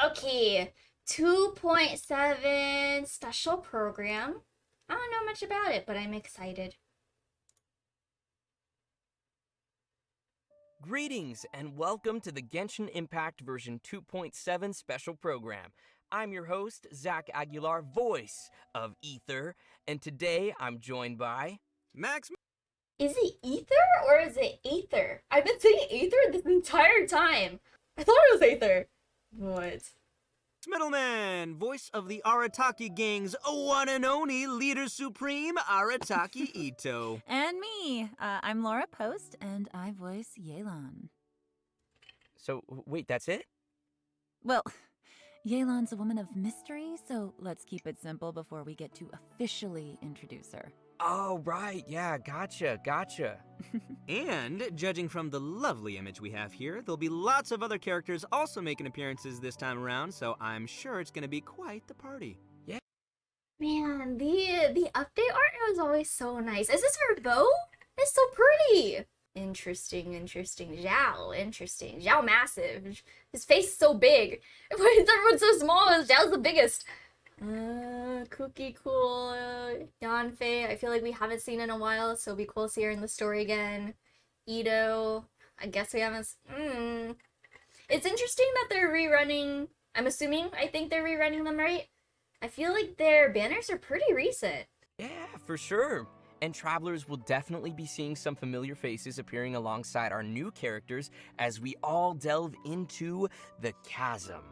Okay, 2.7 special program. I don't know much about it, but I'm excited. Greetings and welcome to the Genshin Impact version 2.7 special program. I'm your host, Zach Aguilar, voice of Ether, and today I'm joined by Max. Is it Ether or is it Aether? I've been saying Aether this entire time. I thought it was Aether. What? Middleman, voice of the Arataki gang's one and only leader supreme, Arataki Ito. And me. I'm Laura Post, and I voice Jaelon. So, wait, that's it? Well, Jaelon's a woman of mystery, so let's keep it simple before we get to officially introduce her. Oh, right, yeah, gotcha. And, judging from the lovely image we have here, there'll be lots of other characters also making appearances this time around, so I'm sure it's gonna be quite the party. Yeah. Man, the update art was always so nice. Is this her bow? It's so pretty. Interesting. Zhao, interesting. Zhao massive. His face is so big. Why is everyone so small? Zhao's the biggest. Kooky cool. Yanfei, I feel like we haven't seen in a while, so it'll be cool to see her in the story again. Ito, I guess we haven't. It's interesting that they're rerunning. I think they're rerunning them, right? I feel like their banners are pretty recent. Yeah, for sure. And travelers will definitely be seeing some familiar faces appearing alongside our new characters as we all delve into the chasm.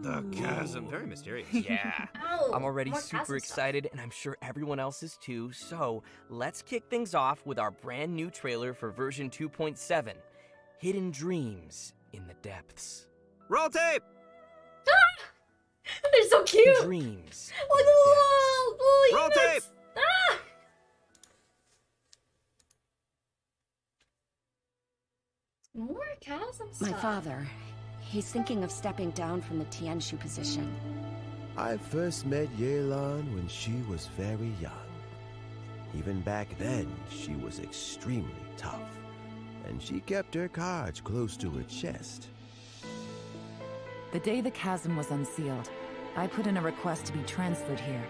The chasm, very mysterious. Yeah. Oh, I'm already more super chasm excited, and I'm sure everyone else is too. So let's kick things off with our brand new trailer for version 2.7, Hidden Dreams in the Depths. Roll tape! They're so cute. Dreams. Look at in the the depths. little Roll emotes. tape! Ah! More chasm stuff. My father, he's thinking of stepping down from the Tianshu position. I first met Jaelon when she was very young. Even back then, she was extremely tough, and she kept her cards close to her chest. The day the chasm was unsealed, I put in a request to be transferred here,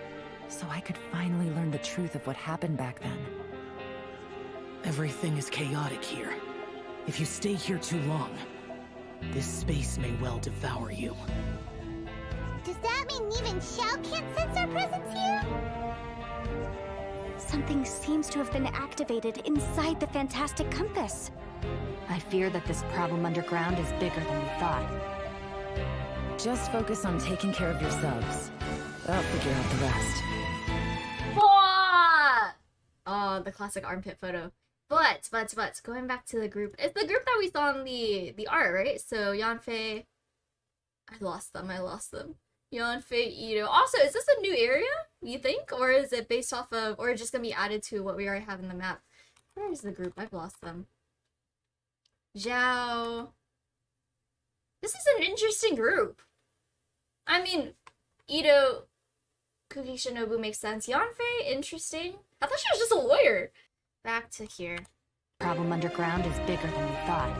so I could finally learn the truth of what happened back then. Everything is chaotic here. If you stay here too long, this space may well devour you. Does that mean even Xiao can't sense our presence here? Something seems to have been activated inside the Fantastic Compass. I fear that this problem underground is bigger than we thought. Just focus on taking care of yourselves. I'll figure out the rest. Oh, the classic armpit photo. But, going back to the group. It's the group that we saw in the art, right? So, Yanfei... I lost them. Yanfei, Ito. Also, is this a new area, you think? Or is it based off of... Or just gonna be added to what we already have in the map? Where is the group? I've lost them. Zhao... This is an interesting group. I mean, Ito... Kooky Shinobu makes sense. Yanfei, interesting. I thought she was just a lawyer. Back to here. Problem underground is bigger than we thought.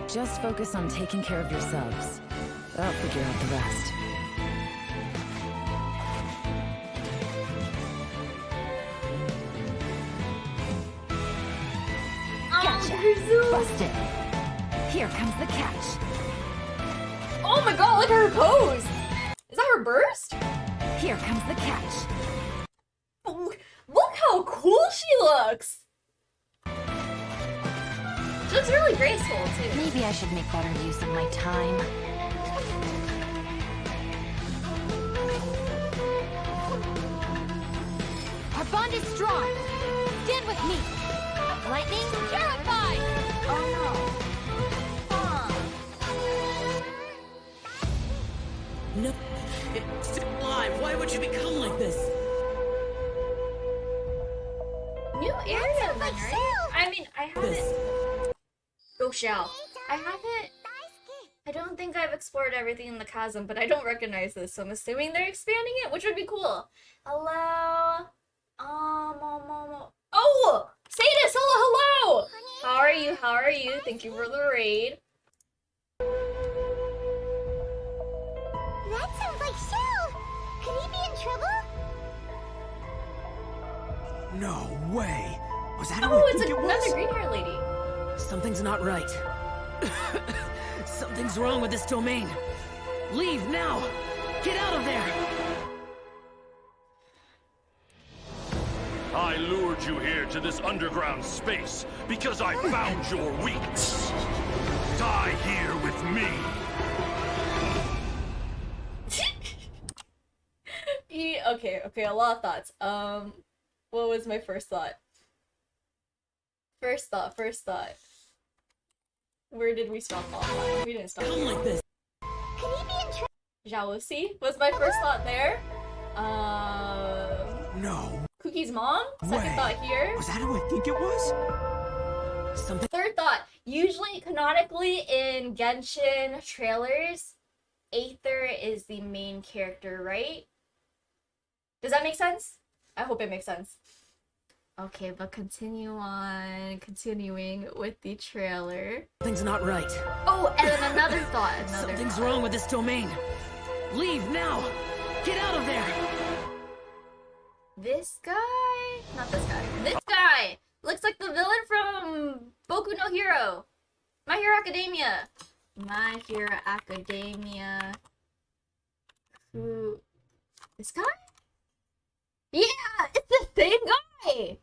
Just focus on taking care of yourselves. I'll figure out the rest. Gotcha. Busted. Here comes the catch. Oh my god, look at her pose! Is that her burst? Here comes the catch. Oh, look how cool she looks! She looks really graceful, too. Maybe I should make better use of my time. Our bond is strong. Stand with me. Lightning, terrified! Oh no. No, it's still alive. Why would you become like this? New area then, right? I mean, I haven't... Go Xiao. I don't think I've explored everything in the chasm, but I don't recognize this, so I'm assuming they're expanding it, which would be cool. Hello? Oh! Sadis, hello! How are you? Thank you for the raid. That sounds like Shell! Could he be in trouble? No way! Was that Oh, who I it's think it another was? green hair lady. Something's not right. Something's wrong with this domain. Leave now! Get out of there! I lured you here to this underground space because I found your weakness. Die here with me. Okay, a lot of thoughts. What was my first thought? First thought. Where did we stop off? We didn't stop. Come like this. Could he be in trouble? Jalousie was my first thought there. No Kookie's mom? Second way. thought here. Was that who I think it was? Something. Third thought. Usually, canonically, in Genshin trailers, Aether is the main character, right? Does that make sense? I hope it makes sense. Okay, but continuing with the trailer. Something's not right. Oh, and then another thought. Something's wrong with this domain. Leave now! Get out of there! This guy? Not this guy. This guy! Looks like the villain from Boku no Hero. My Hero Academia. My Hero Academia. Who? This guy? Yeah! It's the same guy!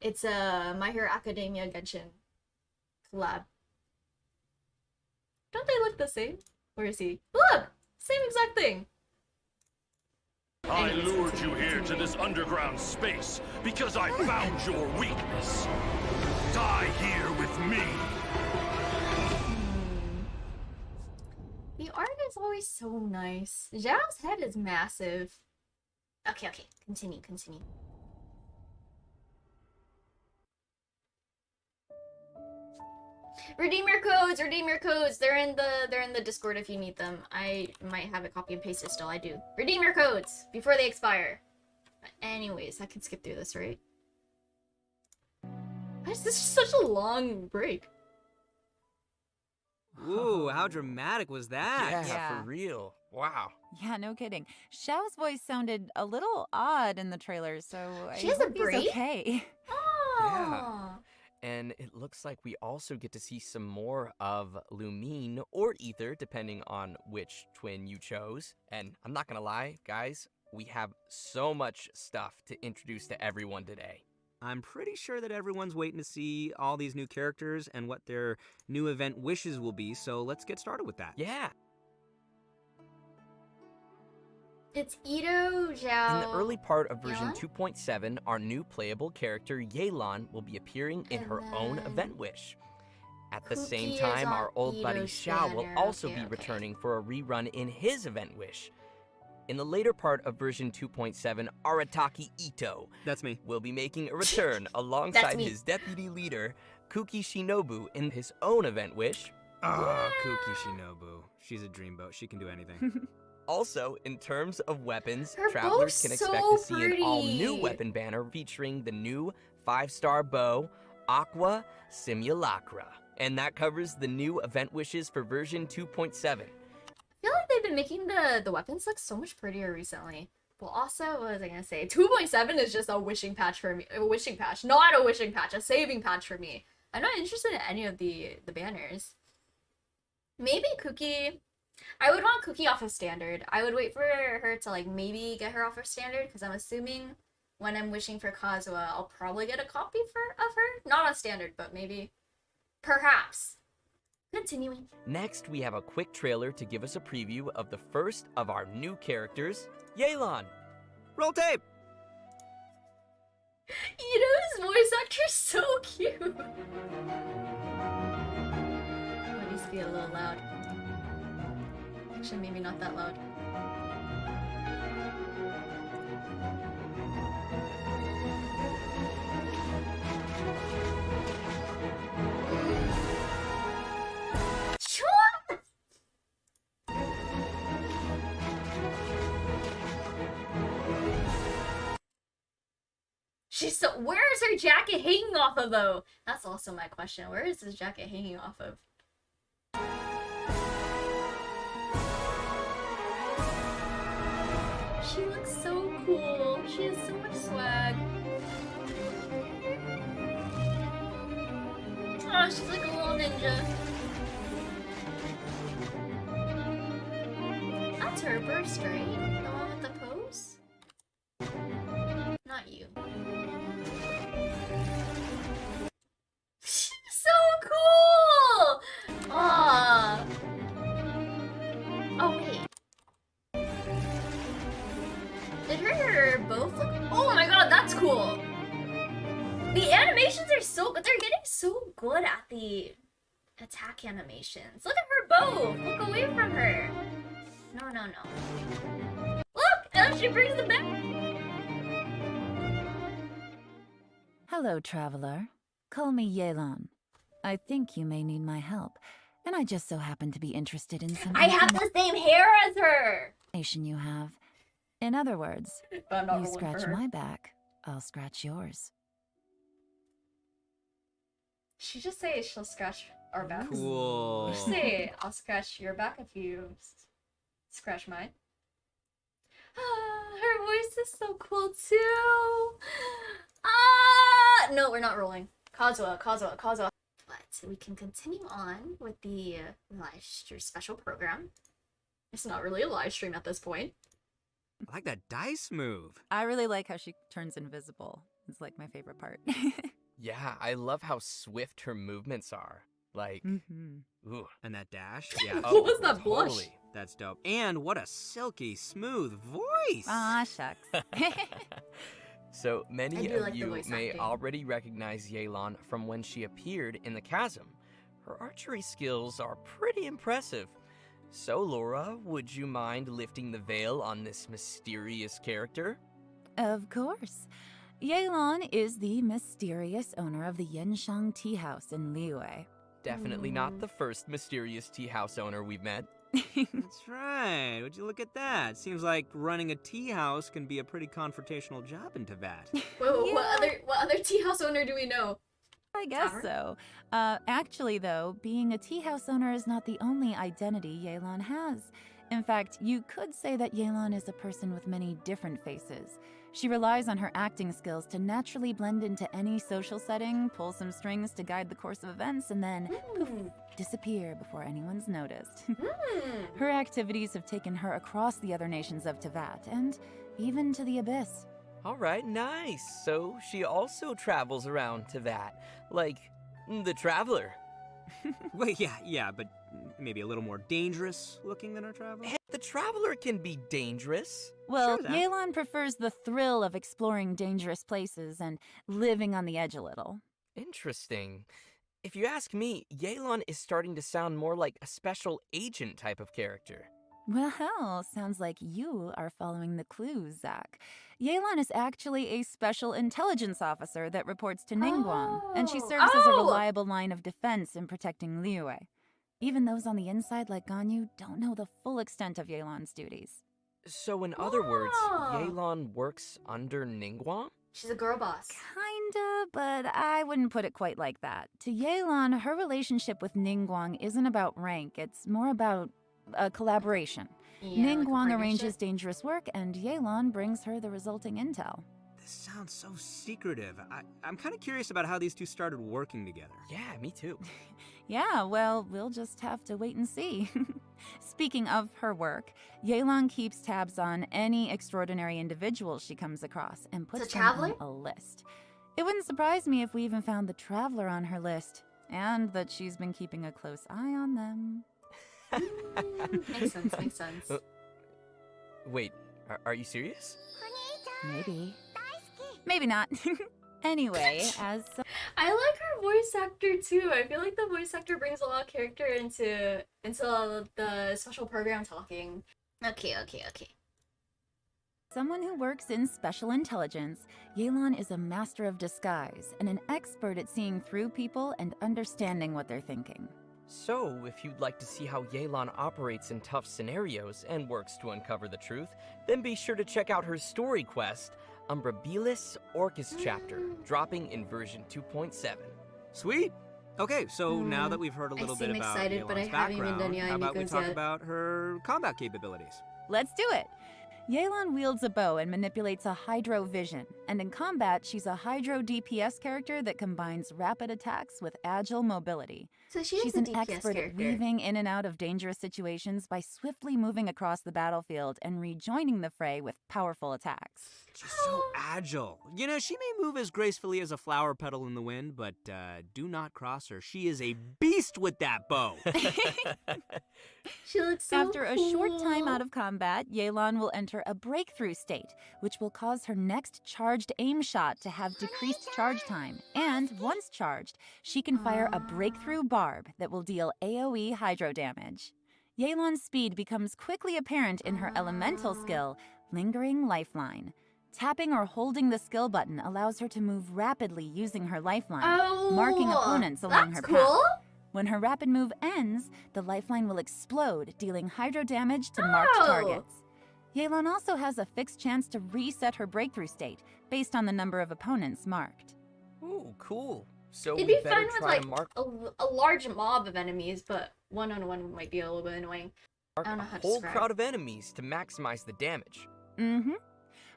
It's My Hero Academia Genshin collab. Don't they look the same? Where is he? Look! Same exact thing. I lured you here to this underground space because I found your weakness. Die here with me. The art is always so nice. Zhao's head is massive. Okay, continue. Redeem your codes. They're in the Discord if you need them. I might have it copy and pasted still. I do. Redeem your codes before they expire. Anyways, I can skip through this, right? This is such a long break. Ooh, how dramatic was that? Yeah, for real. Wow. Yeah, no kidding. Xiao's voice sounded a little odd in the trailer, so She I has a hope he's break? okay. Oh. And it looks like we also get to see some more of Lumine or Aether, depending on which twin you chose. And I'm not gonna lie, guys, we have so much stuff to introduce to everyone today. I'm pretty sure that everyone's waiting to see all these new characters and what their new event wishes will be, so let's get started with that. Yeah. It's Ito, Zhao. In the early part of version Jaelon? 2.7, our new playable character, Jaelon, will be appearing in her own then event wish. At the Kooky same is time, on our old buddy Ito's Xiao will banner. also Okay, be okay. returning for a rerun in his event wish. In the later part of version 2.7, Arataki Ito That's me. will be making a return alongside me. his deputy leader, Kooky Shinobu, in his own event wish. Ah, Kooky Shinobu. She's a dreamboat. She can do anything. Also, in terms of weapons, Her travelers bow's can so expect to see an all-new pretty. weapon banner featuring the new 5-star bow, Aqua Simulacra. And that covers the new event wishes for version 2.7. I feel like they've been making the weapons look so much prettier recently. Well, also, what was I gonna say? 2.7 is just a wishing patch for me. A wishing patch. Not a wishing patch, a saving patch for me. I'm not interested in any of the banners. Maybe Kooky. I would want Kooky off of standard. I would wait for her to, like, maybe get her off of standard, because I'm assuming when I'm wishing for Kazuha, I'll probably get a copy of her. Not on standard, but maybe. Perhaps. Continuing. Next, we have a quick trailer to give us a preview of the first of our new characters, Jaelon. Roll tape! Ito's voice actor's so cute. Might just be a little loud. Actually, maybe not that loud. Sure! She's so. Where is her jacket hanging off of, though? That's also my question. Where is this jacket hanging off of? she's like a little ninja. That's her burst, right? The one with the pose? Not you. So cool! Aww. Oh, wait. Did her both look? Oh my god, that's cool! The animations are so good. They're getting so good at the attack animations. Look at her both! Look away from her! No, no, no. Look! And she brings them back! Hello, traveler. Call me Jaelon. I think you may need my help, and I just so happen to be interested in some I have the same hair as her! information you have. In other words, But I'm not you rolling scratch for her. my back, I'll scratch yours. She just say she'll scratch our backs. Cool. She say I'll scratch your back if you scratch mine. Her voice is so cool too. No, we're not rolling. Kazuha. But we can continue on with the live stream special program. It's not really a live stream at this point. I like that dice move. I really like how she turns invisible. It's like my favorite part. Yeah, I love how swift her movements are. Like, ooh. And that dash? Yeah. What was that blush? Totally. That's dope. And what a silky smooth voice. Aw, shucks. So many I do of like the you voice may acting. already recognize Jaelon from when she appeared in the chasm. Her archery skills are pretty impressive. So, Laura, would you mind lifting the veil on this mysterious character? Of course. Jaelon is the mysterious owner of the Yenshang Tea House in Liyue. Definitely not the first mysterious tea house owner we've met. That's right. Would you look at that? Seems like running a tea house can be a pretty confrontational job in Teyvat. Wait, what other tea house owner do we know? I guess so. Actually, though, being a tea house owner is not the only identity Jaelon has. In fact, you could say that Jaelon is a person with many different faces. She relies on her acting skills to naturally blend into any social setting, pull some strings to guide the course of events, and then poof, disappear before anyone's noticed. Her activities have taken her across the other nations of Teyvat, and even to the Abyss. All right, nice. So she also travels around Teyvat, like the Traveler. Wait, yeah, but maybe a little more dangerous looking than our traveler? Hey, the Traveler can be dangerous. Well, Sure, then. Jaelon prefers the thrill of exploring dangerous places and living on the edge a little. Interesting. If you ask me, Jaelon is starting to sound more like a special agent type of character. Well, sounds like you are following the clues, Zach. Jaelon is actually a special intelligence officer that reports to Ningguang, and she serves as a reliable line of defense in protecting Liyue. Even those on the inside like Ganyu don't know the full extent of Jaelon's duties. So in other words, Jaelon works under Ningguang? She's a girl boss. Kinda, but I wouldn't put it quite like that. To Jaelon, her relationship with Ningguang isn't about rank, it's more about a collaboration. Yeah, like a Ningguang partnership. arranges dangerous work, and Jaelon brings her the resulting intel. This sounds so secretive. I'm kind of curious about how these two started working together. Yeah, me too. Yeah, well, we'll just have to wait and see. Speaking of her work, Jaelon keeps tabs on any extraordinary individuals she comes across and puts them Traveler? on a list. It wouldn't surprise me if we even found the Traveler on her list, and that she's been keeping a close eye on them. Makes sense. Wait, are you serious? Maybe. Maybe not. Anyway, as... I like her voice actor too. I feel like the voice actor brings a lot of character into the special program talking. Okay. someone who works in special intelligence, Jaelon is a master of disguise and an expert at seeing through people and understanding what they're thinking. So, if you'd like to see how Jaelon operates in tough scenarios and works to uncover the truth, then be sure to check out her story quest, Umbrabilis Orcus Chapter, dropping in version 2.7. Sweet! Okay, so now that we've heard a little bit seem about excited, but I Jaelon's haven't even background, done how about we Yayuko's talk yet. about her combat capabilities? Let's do it! Jaelon wields a bow and manipulates a Hydro Vision, and in combat, she's a Hydro DPS character that combines rapid attacks with agile mobility. So she's She's a an DPS expert at character. weaving in and out of dangerous situations by swiftly moving across the battlefield and rejoining the fray with powerful attacks. She's so agile. You know, she may move as gracefully as a flower petal in the wind, but do not cross her. She is a beast with that bow. She looks so After a short time cool. out of combat, Jaelon will enter a breakthrough state, which will cause her next charged aim shot to have decreased charge time. And once charged, she can fire a breakthrough barb that will deal AoE hydro damage. Jaelon's speed becomes quickly apparent in her elemental skill, Lingering Lifeline. Tapping or holding the skill button allows her to move rapidly using her lifeline, marking opponents along her that's cool. path. When her rapid move ends, the lifeline will explode, dealing hydro damage to marked targets. Jaelon also has a fixed chance to reset her breakthrough state, based on the number of opponents marked. Ooh, cool. So It'd we be better fun with try like to mark a large mob of enemies, but one-on-one might be a little bit annoying. I don't know how a to whole describe. crowd of enemies to maximize the damage.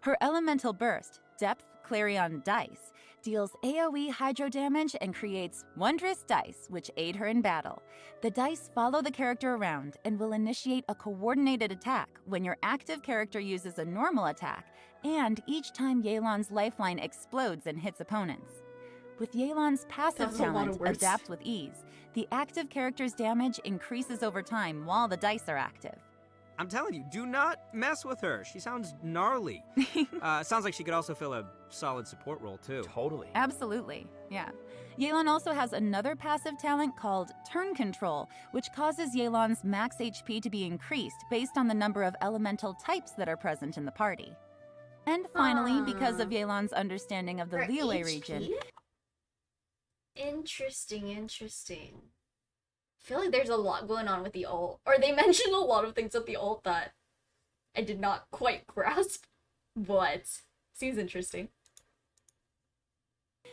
Her elemental burst, Depth Clarion Dice, deals AoE hydro damage and creates wondrous dice, which aid her in battle. The dice follow the character around and will initiate a coordinated attack when your active character uses a normal attack, and each time Jaelon's lifeline explodes and hits opponents. With Jaelon's passive That's a lot talent, of words. Adapt with Ease, the active character's damage increases over time while the dice are active. I'm telling you, do not mess with her. She sounds gnarly. Sounds like she could also fill a solid support role, too. Totally. Absolutely, yeah. Jaelon also has another passive talent called Turn Control, which causes Jaelon's max HP to be increased based on the number of elemental types that are present in the party. And finally, because of Jaelon's understanding of the Her Liyue HP? region, Interesting. I feel like there's a lot going on with the ult. Or they mentioned a lot of things with the ult that I did not quite grasp. But seems interesting.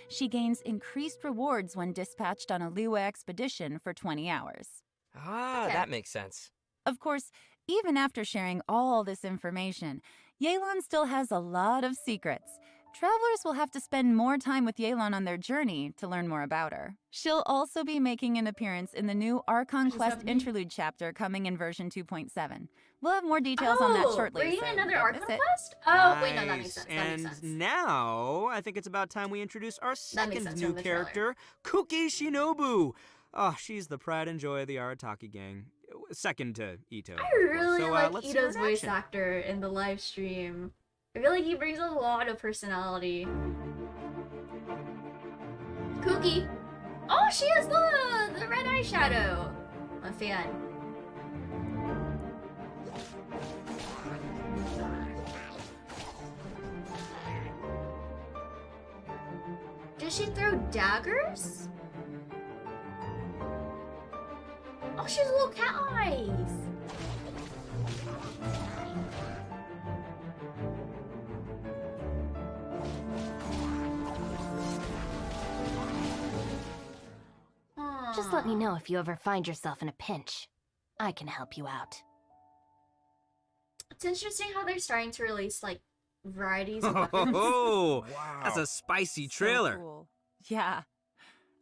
she gains increased rewards when dispatched on a Liyue expedition for 20 hours. Ah, Okay. that makes sense. Of course, even after sharing all this information, Jaelon still has a lot of secrets. Travelers will have to spend more time with Jaelon on their journey to learn more about her. She'll also be making an appearance in the new Archon does Quest that mean? Interlude chapter coming in version 2.7. We'll have more details on that shortly. We're so getting another don't Archon miss it. quest? Oh, wait, no, that makes Nice. sense. That And makes sense. now, I think it's about time we introduce our makes second sense new from the trailer. character, Kooky Shinobu. Oh, she's the pride and joy of the Arataki gang. Second to Ito. I of course. really So, like let's see her Ito's in voice action. actor in the live stream. I feel like he brings a lot of personality. Kooky! Oh, she has the red eyeshadow! I'm a fan. Does she throw daggers? Oh, she has little cat eyes! Just let me know if you ever find yourself in a pinch. I can help you out. It's interesting how they're starting to release like varieties of weapons. Oh, Wow. that's a spicy So trailer. cool. Yeah.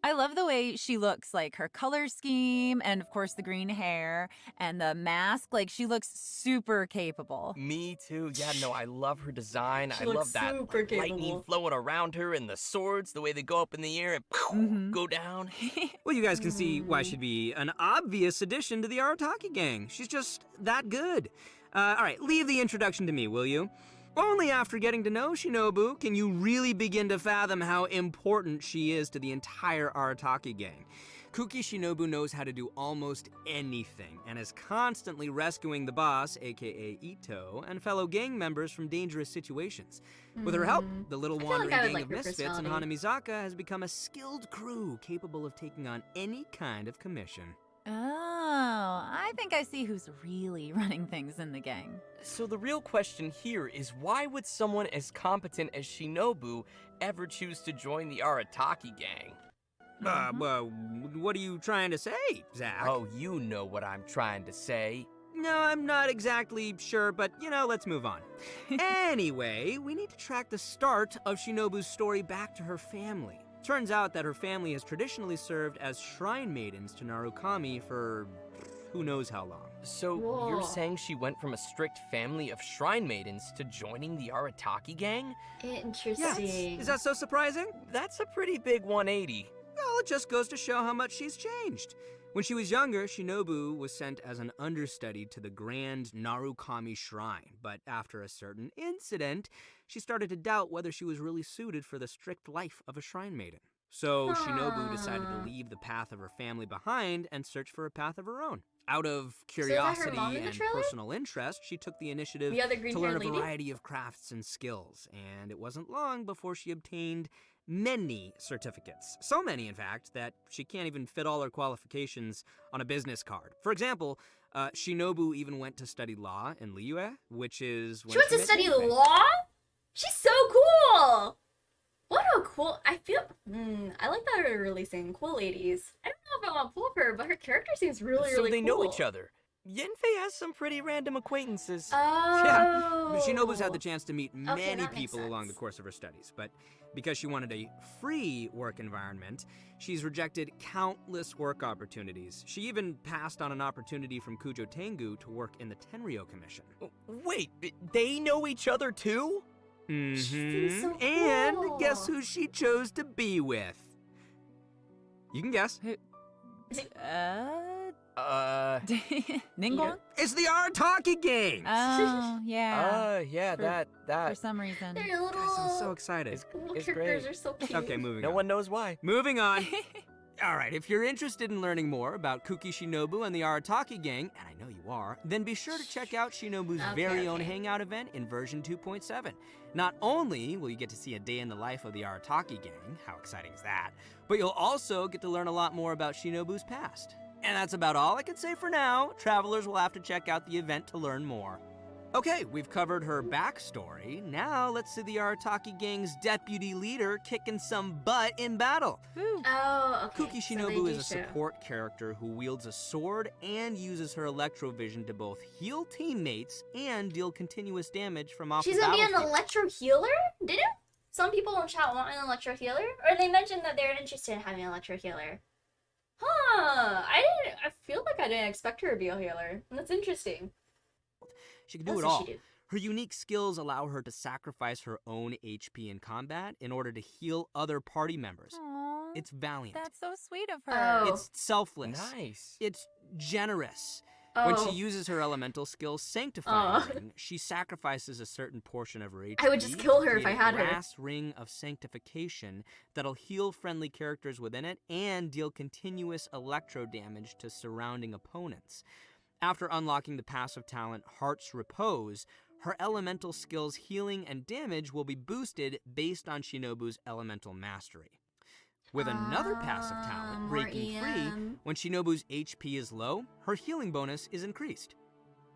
I love the way she looks, like her color scheme, and of course the green hair, and the mask. Like, she looks super capable. Me too. Yeah, no, I love her design. She I looks love that super lightning capable. flowing around her and the swords, the way they go up in the air and Mhm. go down. Well, you guys can see why she'd be an obvious addition to the Arataki gang. She's just that good. All right, leave the introduction to me, will you? Only after getting to know Shinobu can you really begin to fathom how important she is to the entire Arataki gang. Kooky Shinobu knows how to do almost anything and is constantly rescuing the boss, aka Ito, and fellow gang members from dangerous situations. With her help, the little I feel like wandering I would gang like of her misfits in personality. Hanamizaka has become a skilled crew capable of taking on any kind of commission. Oh, I think I see who's really running things in the gang. So the real question here is why would someone as competent as Shinobu ever choose to join the Arataki gang? Well, what are you trying to say, Zach? Oh, you know what I'm trying to say. No, I'm not exactly sure, but let's move on. Anyway, we need to track the start of Shinobu's story back to her family. Turns out that her family has traditionally served as shrine maidens to Narukami for who knows how long. So you're saying she went from a strict family of shrine maidens to joining the Arataki gang? Interesting. Yes. Is that so surprising? That's a pretty big 180. Well, it just goes to show how much she's changed. When she was younger, Shinobu was sent as an understudy to the Grand Narukami Shrine, but after a certain incident, she started to doubt whether she was really suited for the strict life of a shrine maiden. So Shinobu decided to leave the path of her family behind and search for a path of her own. Out of curiosity and personal interest, she took the initiative to learn a variety of crafts and skills, and it wasn't long before she obtained many certificates. So many, in fact, that she can't even fit all her qualifications on a business card. For example, Shinobu even went to study law in Liyue, which is when she went to study law? She's so cool! What a cool... I like that they're releasing cool ladies. I don't know if I want to pull her, but her character seems really cool. So they know each other. Yenfei has some pretty random acquaintances. Oh. Yeah, Shinobu's had the chance to meet many people along the course of her studies, but because she wanted a free work environment, she's rejected countless work opportunities. She even passed on an opportunity from Kujo Tengu to work in the Tenryou Commission. Wait, they know each other too? Mm-hmm. So cool. And guess who she chose to be with? You can guess. Ningguang? It's the Arataki gang! Oh, yeah. Yeah, that. For some reason. They're little... Guys, I'm so excited. It's characters great. are so cute. Okay, moving on. No one knows why. Moving on. All right, if you're interested in learning more about Kooky Shinobu and the Arataki gang, and I know you are, then be sure to check out Shinobu's very own hangout event in version 2.7. Not only will you get to see a day in the life of the Arataki gang, how exciting is that, but you'll also get to learn a lot more about Shinobu's past. And that's about all I can say for now. Travelers will have to check out the event to learn more. Okay, we've covered her backstory. Now let's see the Arataki gang's deputy leader kicking some butt in battle. Oh, okay. Kooky Shinobu is a support character who wields a sword and uses her electro-vision to both heal teammates and deal continuous damage from off the battlefield. She's gonna be an electro healer? Didn't some people in chat want an electro healer? Or they mentioned that they're interested in having an electro healer. Huh, I feel like I didn't expect her to be a healer. That's interesting. She can do it all. Her unique skills allow her to sacrifice her own HP in combat in order to heal other party members. Aww, it's valiant. That's so sweet of her. It's selfless. Nice. It's generous. When she uses her elemental skill Sanctifying, she sacrifices a certain portion of her HP. I would just kill her if I had her. A brass ring of sanctification that'll heal friendly characters within it and deal continuous electro damage to surrounding opponents. After unlocking the passive talent Heart's Repose, her elemental skills healing and damage will be boosted based on Shinobu's elemental mastery. With another passive talent, Breaking Free, when Shinobu's HP is low, her healing bonus is increased.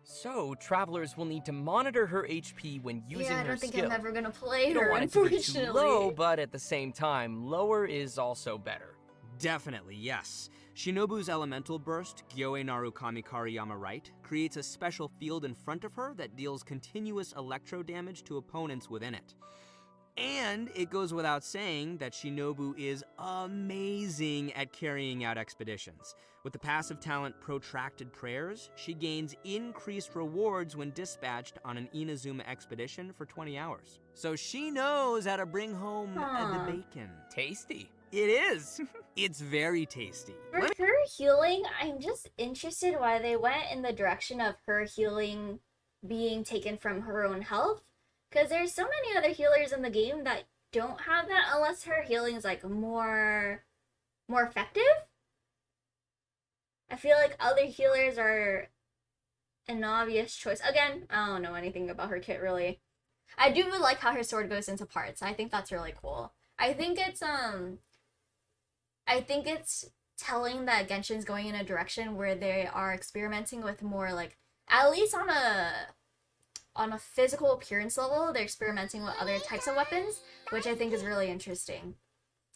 So, travelers will need to monitor her HP when using her skill. Yeah, I don't think I'm ever gonna play you don't her, want it to be unfortunately. too low, but at the same time, lower is also better. Definitely, yes. Shinobu's elemental burst, Gyoe Narukami Kariyama Right, creates a special field in front of her that deals continuous electro damage to opponents within it. And it goes without saying that Shinobu is amazing at carrying out expeditions. With the passive talent Protracted Prayers, she gains increased rewards when dispatched on an Inazuma expedition for 20 hours. So she knows how to bring home the bacon. Tasty. It is. It's very tasty. For her healing, I'm just interested why they went in the direction of her healing being taken from her own health. Because there's so many other healers in the game that don't have that unless her healing is like more effective. I feel like other healers are an obvious choice. Again, I don't know anything about her kit really. I do like how her sword goes into parts. I think that's really cool. I think it's telling that Genshin's going in a direction where they are experimenting with more like, at least on a physical appearance level, they're experimenting with other types of weapons, which I think is really interesting.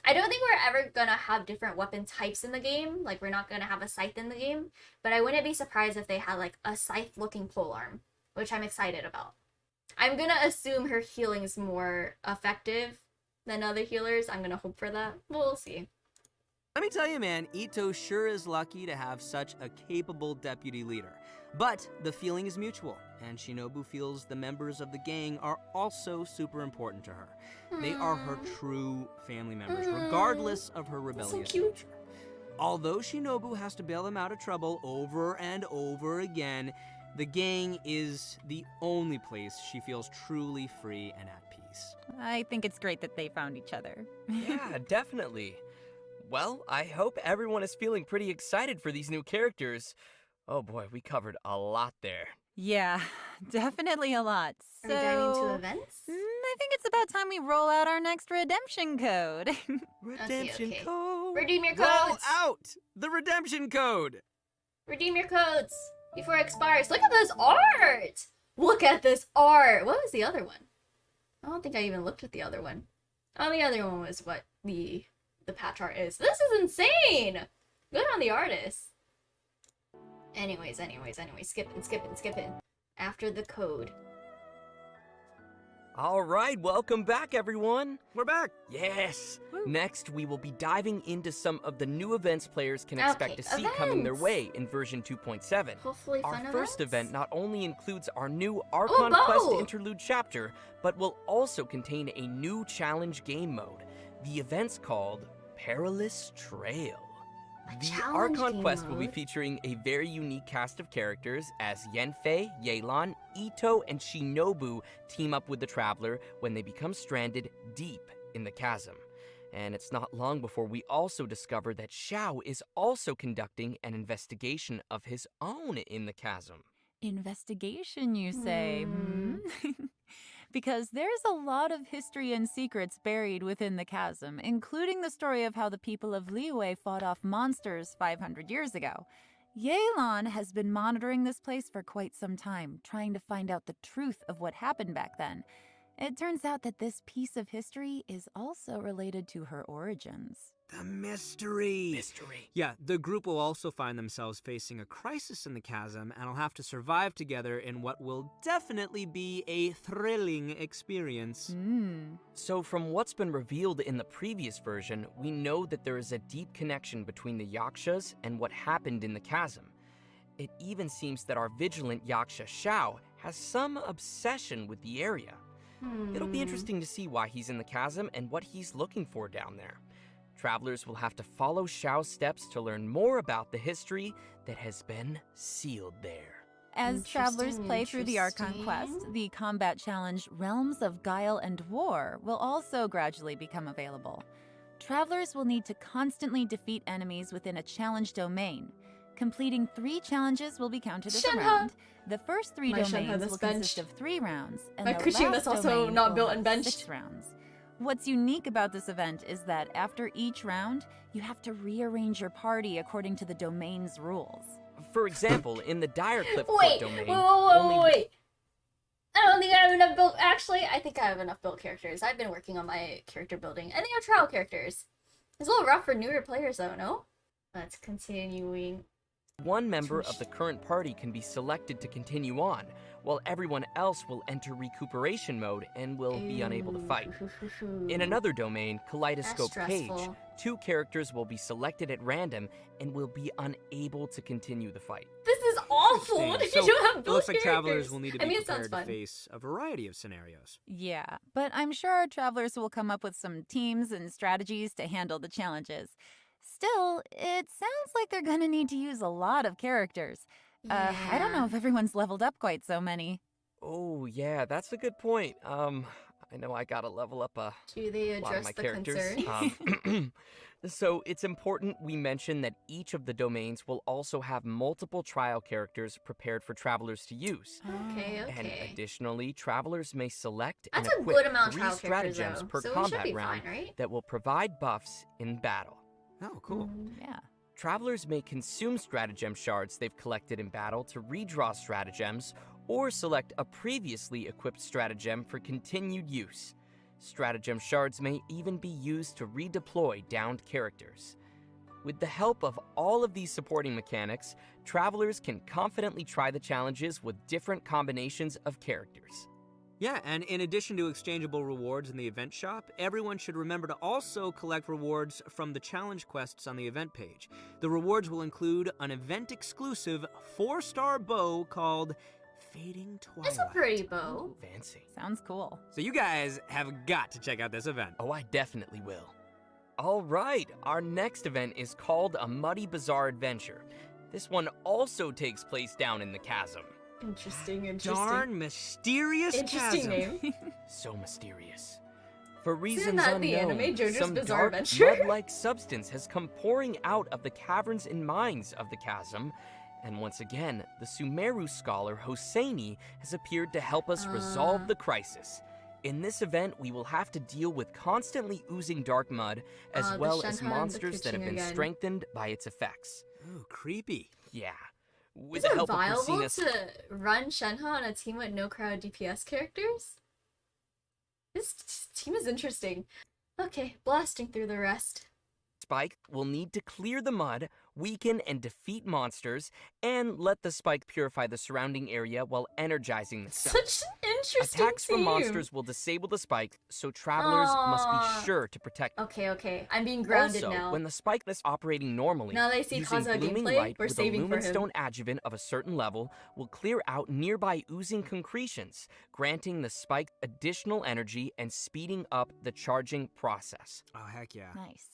I don't think we're ever gonna have different weapon types in the game. Like, we're not gonna have a scythe in the game. But I wouldn't be surprised if they had, like, a scythe-looking polearm, which I'm excited about. I'm gonna assume her healing is more effective than other healers. I'm gonna hope for that. We'll see. Let me tell you, man, Ito sure is lucky to have such a capable deputy leader. But the feeling is mutual, and Shinobu feels the members of the gang are also super important to her. They are her true family members, regardless of her rebellious nature. Although Shinobu has to bail them out of trouble over and over again, the gang is the only place she feels truly free and at peace. I think it's great that they found each other. Yeah, definitely. Well, I hope everyone is feeling pretty excited for these new characters. Oh boy, we covered a lot there. Yeah, definitely a lot. Are we diving into events? I think it's about time we roll out our next redemption code. Redemption Okay. code. Redeem your Roll codes! out the redemption code. Redeem your codes before it expires. Look at this art! Look at this art! What was the other one? I don't think I even looked at the other one. Oh, the other one was what the patch art is. This is insane! Good on the artist. Anyways, skipping. After the code. All right, welcome back, everyone. We're back. Yes. Next, we will be diving into some of the new events players can expect Okay, to see coming their events. way in version 2.7. Hopefully Our fun first events. event not only includes our new Archon Quest Bo! Interlude chapter, but will also contain a new challenge game mode. The event's called Perilous Trail. The challenge Archon game Quest will be mode? featuring a very unique cast of characters as Yenfei, Jaelon, Ito, and Shinobu team up with the Traveler when they become stranded deep in the chasm. And it's not long before we also discover that Xiao is also conducting an investigation of his own in the chasm. Investigation, you say? Because there's a lot of history and secrets buried within the chasm, including the story of how the people of Liyue fought off monsters 500 years ago. Jaelon has been monitoring this place for quite some time, trying to find out the truth of what happened back then. It turns out that this piece of history is also related to her origins. The mystery. Yeah, the group will also find themselves facing a crisis in the chasm and will have to survive together in what will definitely be a thrilling experience. So from what's been revealed in the previous version, we know that there is a deep connection between the Yakshas and what happened in the chasm. It even seems that our vigilant Yaksha Xiao has some obsession with the area. It'll be interesting to see why he's in the chasm and what he's looking for down there. Travelers will have to follow Xiao's steps to learn more about the history that has been sealed there. As travelers play through the Archon Quest, the combat challenge Realms of Guile and War will also gradually become available. Travelers will need to constantly defeat enemies within a challenge domain. Completing 3 challenges will be counted as a round. The first 3 My Shenhe domains that's will consist benched. of 3 rounds, and My the Kushi last that's also domain not will built have and benched. 6 rounds. What's unique about this event is that after each round, you have to rearrange your party according to the domain's rules. For example, in the Dire Cliff Wait, domain, wait. only I don't think I have enough built. Actually, I think I have enough built characters. I've been working on my character building, and they are trial characters. It's a little rough for newer players, though. No. Let's continuing. one member of the current party can be selected to continue on, while everyone else will enter recuperation mode and will be unable to fight. In another domain, Kaleidoscope Cage, stressful. 2 characters will be selected at random and will be unable to continue the fight. This is awful. What if So, you don't have it built looks like characters? travelers will need to I be mean, it sounds prepared to fun. face a variety of scenarios. Yeah, but I'm sure our travelers will come up with some teams and strategies to handle the challenges. Still, it sounds like they're gonna need to use a lot of characters. I don't know if everyone's leveled up quite so many. Oh yeah, that's a good point. I know I gotta level up a Do they lot of address my the characters. concern? So it's important we mention that each of the domains will also have multiple trial characters prepared for travelers to use. Okay, And okay. additionally, travelers may select That's and a equip good amount of 3 trial characters, stratagems though. per So we should combat be round fine, right? that will provide buffs in battle. Oh, cool. Yeah. Travelers may consume stratagem shards they've collected in battle to redraw stratagems, or select a previously equipped stratagem for continued use. Stratagem shards may even be used to redeploy downed characters. With the help of all of these supporting mechanics, travelers can confidently try the challenges with different combinations of characters. Yeah, and in addition to exchangeable rewards in the event shop, everyone should remember to also collect rewards from the challenge quests on the event page. The rewards will include an event-exclusive 4-star bow called Fading Twilight. It's a pretty bow. Fancy. Sounds cool. So you guys have got to check out this event. Oh, I definitely will. All right, our next event is called A Muddy Bazaar Adventure. This one also takes place down in the chasm. Interesting. Darn mysterious Interesting chasm. name. So mysterious. For reasons Isn't that unknown, the anime JoJo's some Bizarre dark Adventure? mud-like substance has come pouring out of the caverns and mines of the chasm, and once again, the Sumeru scholar Hosseini has appeared to help us resolve the crisis. In this event, we will have to deal with constantly oozing dark mud, as The well as Shenhe and the monsters that have been again. strengthened by its effects. Ooh, creepy. Yeah. With Is the it help of viable Christina's to run Shenhe on a team with no crowd DPS characters? This team is interesting. Okay, blasting through the rest. Spike will need to clear the mud, weaken and defeat monsters, and let the spike purify the surrounding area while energizing the cell. Such an interesting Attacks team. from monsters will disable the spike, so travelers must Aw. be sure to protect it. Okay. I'm being grounded Also, now. when the spike is operating normally, Now that I see using Kazuha blooming gameplay, light we're with a saving for him. lumenstone adjuvant of a certain level will clear out nearby oozing concretions, granting the spike additional energy and speeding up the charging process. Oh, heck yeah. Nice.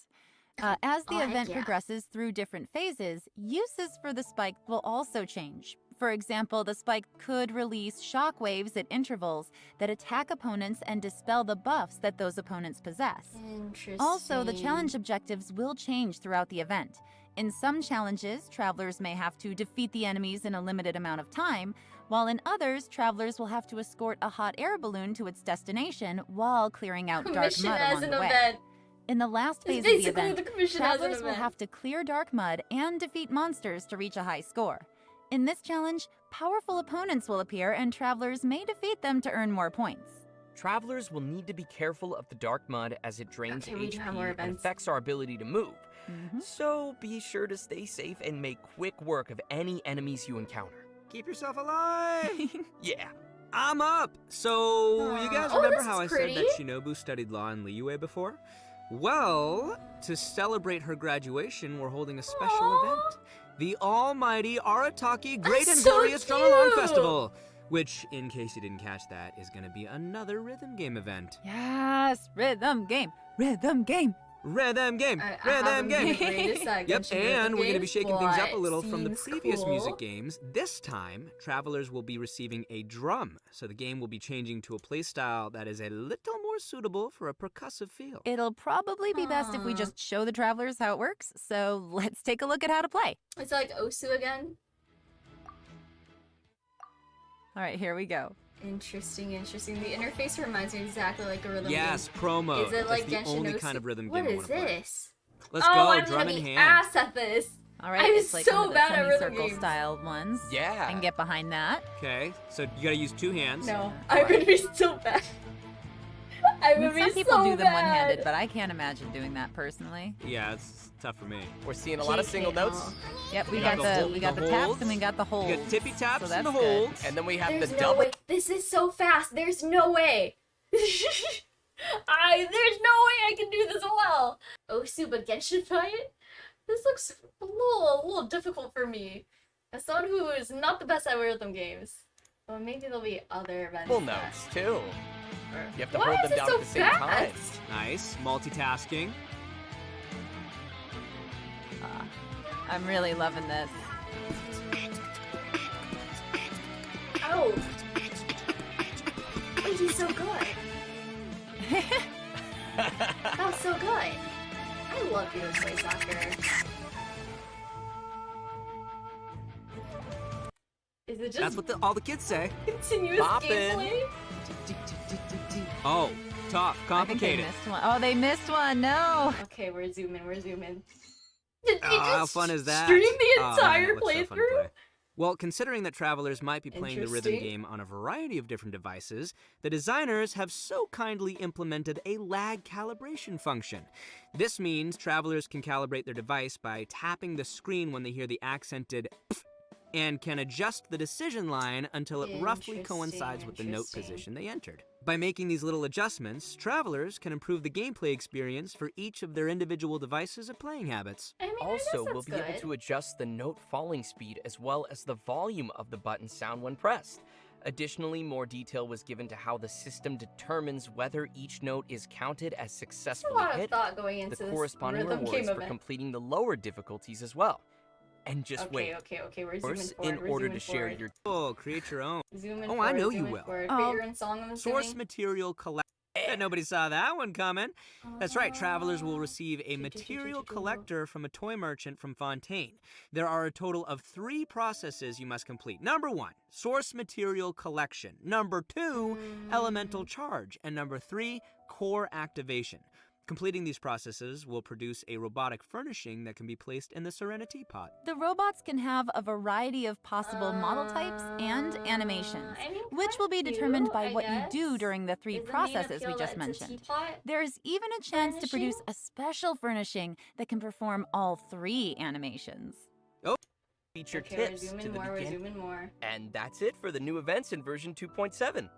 As the Oh, heck event yeah. progresses through different phases, uses for the spike will also change. For example, the spike could release shockwaves at intervals that attack opponents and dispel the buffs that those opponents possess. Interesting. Also, the challenge objectives will change throughout the event. In some challenges, travelers may have to defeat the enemies in a limited amount of time, while in others, travelers will have to escort a hot air balloon to its destination while clearing out dark Commission mud as along an the way. event. In the last phase It's of the basically event, the commission as an travelers will event. have to clear dark mud and defeat monsters to reach a high score. In this challenge, powerful opponents will appear and travelers may defeat them to earn more points. Travelers will need to be careful of the dark mud as it drains Okay, we do have more HP and events. affects our ability to move. So be sure to stay safe and make quick work of any enemies you encounter. Keep yourself alive. Yeah. I'm up. So, you guys Oh, remember this how I is said that pretty. Shinobu studied law in Liyue before? Well, to celebrate her graduation, we're holding a special Aw. event. The almighty Arataki Great That's and so Glorious Drum Along cute. Festival, which, in case you didn't catch that, is going to be another rhythm game event. Yes, rhythm game, rhythm game. Rhythm game, I rhythm haven't been the game. greatest at Yep, Genshin rhythm and we're going to be games, shaking things up a but little from the seems previous cool. music games. This time, travelers will be receiving a drum, so the game will be changing to a playstyle that is a little more suitable for a percussive feel. It'll probably be best if we Aw. just show the travelers how it works, so let's take a look at how to play. It's like Osu again. All right, here we go. Interesting. The interface reminds me exactly like a rhythm Yes, game. promo. Is it like That's the Genshin only Osu? kind of rhythm What game I is want to play. this? Let's oh, go, I'm drum gonna in be hand. ass at this. All right, I'm it's like so one of the bad at rhythm semicircle games. style ones. Yeah. I can get behind that. Okay, so you gotta use two hands. No, I'm gonna be so bad. I'm I mean, gonna be some people so do them bad. one-handed, but I can't imagine doing that personally. Yeah, it's tough for me. We're seeing a lot of single JK, notes. oh. Yep, we You got got the the we got the holds. taps and we got the holds. You got tippy taps so and that's the good. holds. And then we have There's the no double. way. This is so fast. There's no way. There's no way I can do this well. Osu, but Genshin fight? This looks a little difficult for me. As someone who is not the best at rhythm games. Well, maybe there'll be other events. Double that- notes, too. You have to Why hold is them it down so at the same time. fast? Nice, multitasking. I'm really loving this. Oh. Wait, he's so good. That was so good. I love you to play soccer. Is it just That's what all the kids say. continuous Boppin'. gameplay? Oh, tough, I think they complicated. missed one. Oh, they missed one. No. Okay, we're zooming. Did Oh, you how just fun is that? stream the Oh, man, entire it looks so fun to playthrough? play. Well, considering that travelers might be playing the rhythm Interesting. game on a variety of different devices, the designers have so kindly implemented a lag calibration function. This means travelers can calibrate their device by tapping the screen when they hear the accented pf, and can adjust the decision line until it roughly coincides with the note position they entered. By making these little adjustments, travelers can improve the gameplay experience for each of their individual devices and playing habits. I mean, I guess Also, we'll that's be able good. to adjust the note falling speed as well as the volume of the button sound when pressed. Additionally, more detail was given to how the system determines whether each note is counted as There's a successfully lot of hit, thought going into the this corresponding rhythm rewards game for event. completing the lower difficulties as well. And just wait, Okay, we're of zooming course, forward. in we're order zooming to share forward. your Oh, create your own. Zooming Oh, forward, I know you zooming will. forward. Oh. Create your own song, I'm Source assuming. material collect. Bet nobody saw that one coming. That's right, travelers will receive a do, material do. collector from a toy merchant from Fontaine. There are a total of 3 processes you must complete. Number 1, source material collection. Number 2, elemental charge. And number 3, core activation. Completing these processes will produce a robotic furnishing that can be placed in the Serenity pot. The robots can have a variety of possible model types and animations, I mean, which will be kinda determined cute, by I what you do guess. during the 3 Is the main processes we appeal just that it's a mentioned. teapot There's even a chance to produce furnishing? a special furnishing that can perform all 3 animations. feature Okay, we're tips to zooming the more, we're beginning. zooming more. And that's it for the new events in version 2.7.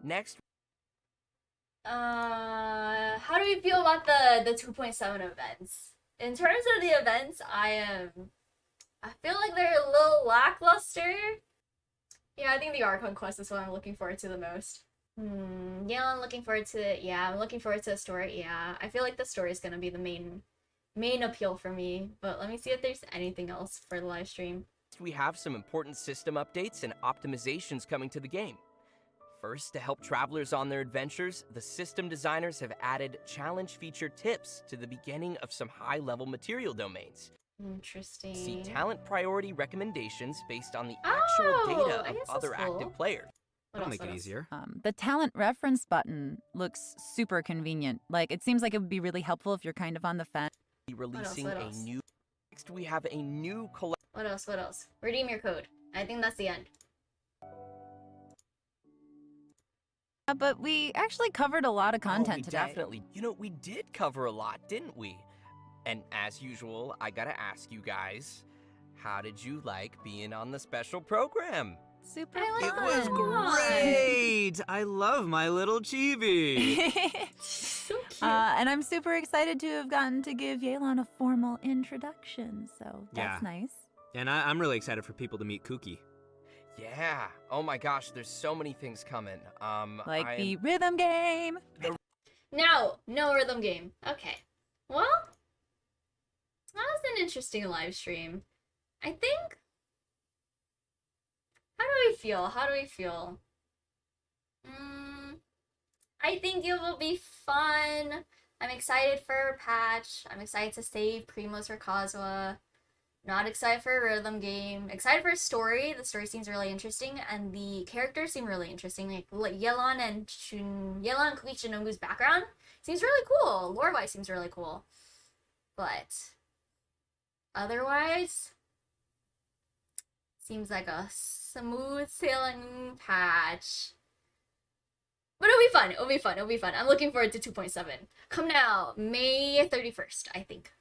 Next, How do we feel about the 2.7 events? In terms of the events, I feel like they're a little lackluster. Yeah, I think the Archon quest is what I'm looking forward to the most. Yeah, I'm looking forward to it. Yeah, I'm looking forward to the story. Yeah, I feel like the story is gonna be the main appeal for me. But let me see if there's anything else for the live stream. we have some important system updates and optimizations coming to the game. First, to help travelers on their adventures, the system designers have added challenge feature tips to the beginning of some high-level material domains. Interesting. See talent priority recommendations based on the actual Oh, data I of guess that's other cool. active players. That'll make it easier. The talent reference button looks super convenient. Like, it seems like it would be really helpful if you're kind of on the fence. Be releasing What a else? new. Next, we have a new collab. What else? What else? Redeem your code. I think that's the end. But we actually covered a lot of content we today. definitely. We did cover a lot, didn't we? And as usual, I gotta ask you guys, how did you like being on the special program? Super It fun. was great! I love my little chibi. So cute. And I'm super excited to have gotten to give Jaelon a formal introduction, so that's Yeah. nice. And I'm really excited for people to meet Kooky. Yeah. Oh my gosh, there's so many things coming. Like the rhythm game. No rhythm game. Okay. Well, that was an interesting live stream. I think. How do we feel? I think it will be fun. I'm excited for a patch. I'm excited to save Primos or Kazuha. Not excited for a rhythm game. Excited for a story. The story seems really interesting, and the characters seem really interesting. Like Jaelon and Kooky Shinobu's background seems really cool. Lore-wise seems really cool. But otherwise, seems like a smooth sailing patch. But it'll be fun. I'm looking forward to 2.7. Come now, May 31st, I think.